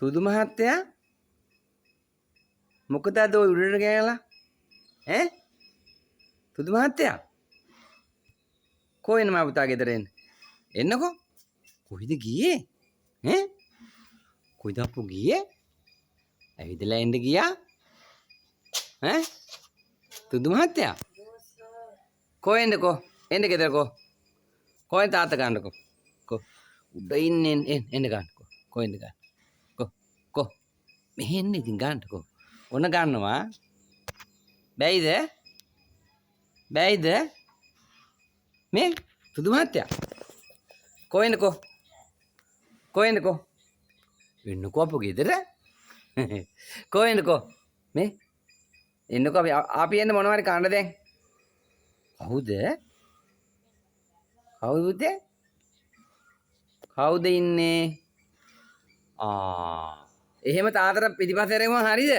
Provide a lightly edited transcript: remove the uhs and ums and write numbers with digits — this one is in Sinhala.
සුදු මහත්තයා මොකද අද ඔය උඩට ගෑලා ඈ සුදු මහත්තයා කොහෙන්ද මා පුතා ගෙදර එන්නකෝ කොහෙද ගියේ ඈ කොයිද අප්පු ගියේ ඇවිදලා එන්න ගියා ඈ සුදු මහත්තයා කොහෙන්දකෝ එන්න ගෙදරකෝ කොහෙන් තාත්තා ගන්නකෝ කො උඩ ඉන්නේ එන්න ගන්නකෝ කොහෙන්ද ගන්න කො මෙහෙන්න ඉතින් ගන්නකෝ ඔන්න ගන්නවා බැයිද මේ සුදු මහත්තයා කොහෙන්දකෝ එන්නකෝ අප්පු ගෙදර කොහෙන්දකෝ මේ එන්නකෝ අපි එන්න මොනවාරි කන්න දැන් කවුද පුතේ කවුද ඉන්නේ එහෙම තාතට පිටිපස්සේ රෙමු හරිද